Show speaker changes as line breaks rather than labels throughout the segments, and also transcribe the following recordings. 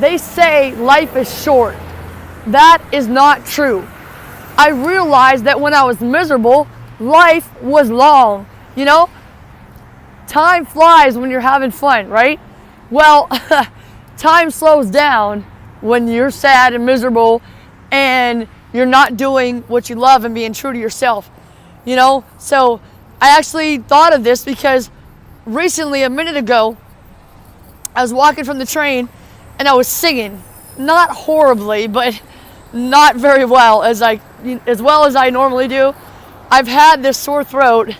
they say life is short. That is not true. I realized that when I was miserable, life was long. You know, time flies when you're having fun, right? Well, time slows down when you're sad and miserable and you're not doing what you love and being true to yourself. You know, so I actually thought of this because recently, a minute ago, I was walking from the train and I was singing, not horribly, but not very well as well as I normally do. I've had this sore throat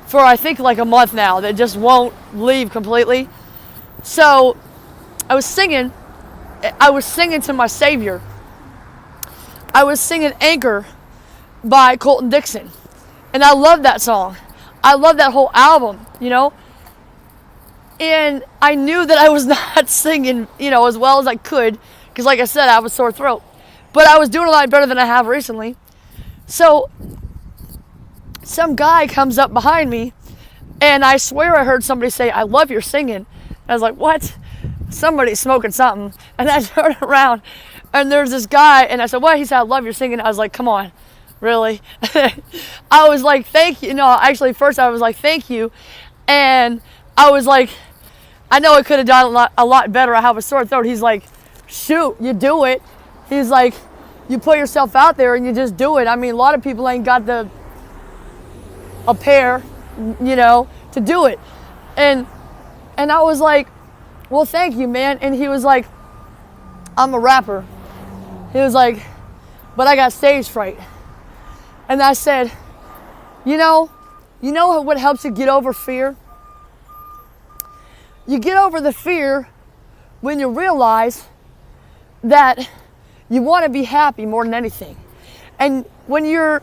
for I think like a month now that just won't leave completely. So I was singing to my Savior. I was singing Anchor by Colton Dixon. And I love that song. I love that whole album, you know. And I knew that I was not singing, you know, as well as I could. Because like I said, I have a sore throat. But I was doing a lot better than I have recently. So some guy comes up behind me. And I swear I heard somebody say, "I love your singing." I was like, what? Somebody's smoking something. And I turned around. And there's this guy. And I said, what? He said, "I love your singing." I was like, come on. Really? I was like, thank you. No, actually, first I was like, thank you. And I was like, I know I could have done a lot better. I have a sore throat. He's like, shoot, you do it. He's like, you put yourself out there and you just do it. I mean, a lot of people ain't got a pair, you know, to do it. And I was like, well, thank you, man. And he was like, I'm a rapper. He was like, but I got stage fright. And I said, you know what helps you get over fear? You get over the fear when you realize that you want to be happy more than anything. And when you're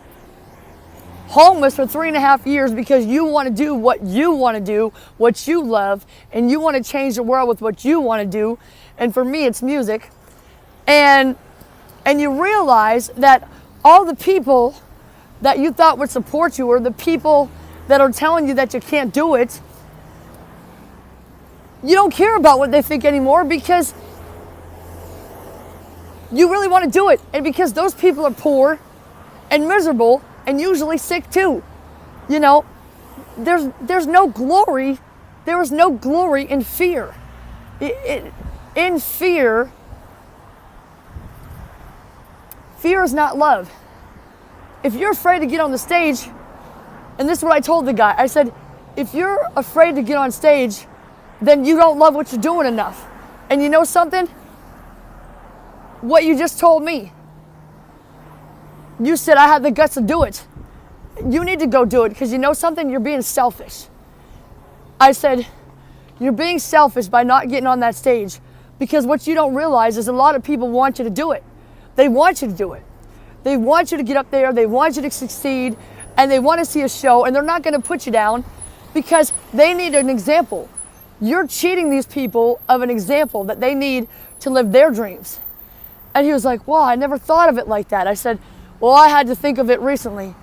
homeless for 3.5 years because you want to do what you want to do, what you love, and you want to change the world with what you want to do, and for me it's music, and you realize that all the people that you thought would support you, or the people that are telling you that you can't do it, you don't care about what they think anymore because you really want to do it. And because those people are poor and miserable and usually sick too. You know, there's no glory. There is no glory in fear. In fear is not love. If you're afraid to get on the stage, and this is what I told the guy, I said, if you're afraid to get on stage, then you don't love what you're doing enough. And you know something? What you just told me. You said I had the guts to do it. You need to go do it because you know something? You're being selfish. I said, you're being selfish by not getting on that stage because what you don't realize is a lot of people want you to do it. They want you to do it. They want you to get up there. They want you to succeed. And they want to see a show. And they're not going to put you down because they need an example. You're cheating these people of an example that they need to live their dreams. And he was like, wow, I never thought of it like that. I said, well, I had to think of it recently.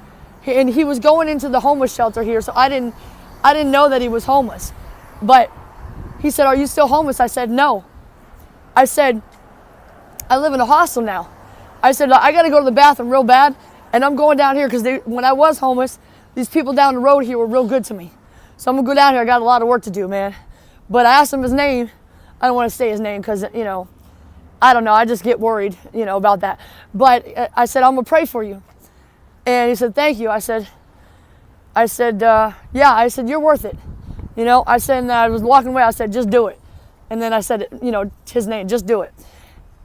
And he was going into the homeless shelter here, so I didn't know that he was homeless. But he said, are you still homeless? I said, no. I said, I live in a hostel now. I said, I got to go to the bathroom real bad, and I'm going down here because when I was homeless, these people down the road here were real good to me. So I'm going to go down here. I got a lot of work to do, man. But I asked him his name. I don't want to say his name because, you know, I don't know. I just get worried, you know, about that. But I said, I'm going to pray for you. And he said, thank you. I said, yeah. I said, you're worth it. You know, I said, and I was walking away. I said, just do it. And then I said, you know, his name, just do it.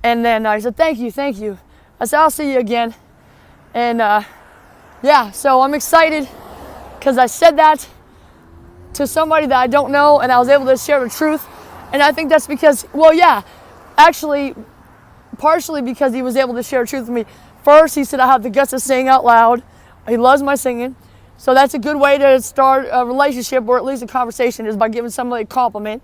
And then I said, thank you, thank you. I said, I'll see you again. And yeah, so I'm excited because I said that to somebody that I don't know, and I was able to share the truth. And I think that's because, well, yeah, actually, partially because he was able to share the truth with me. First, he said I have the guts to sing out loud. He loves my singing. So that's a good way to start a relationship, or at least a conversation, is by giving somebody a compliment.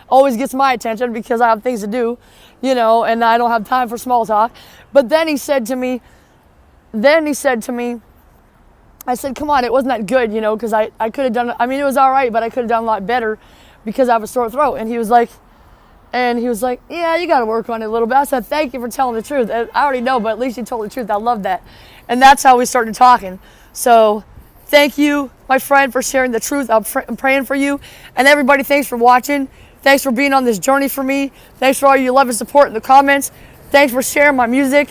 Always gets my attention because I have things to do, you know, and I don't have time for small talk. But then he said to me, I said, come on, it wasn't that good, you know, because I could have done, I mean, it was all right, but I could have done a lot better because I have a sore throat. And he was like, And he was like, yeah, you got to work on it a little bit. I said, thank you for telling the truth. I already know, but at least you told the truth. I love that. And that's how we started talking. So thank you, my friend, for sharing the truth. I'm praying for you. And everybody, thanks for watching. Thanks for being on this journey for me. Thanks for all your love and support in the comments. Thanks for sharing my music.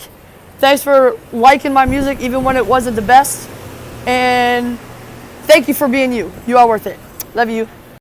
Thanks for liking my music even when it wasn't the best. And thank you for being you. You are worth it. Love you.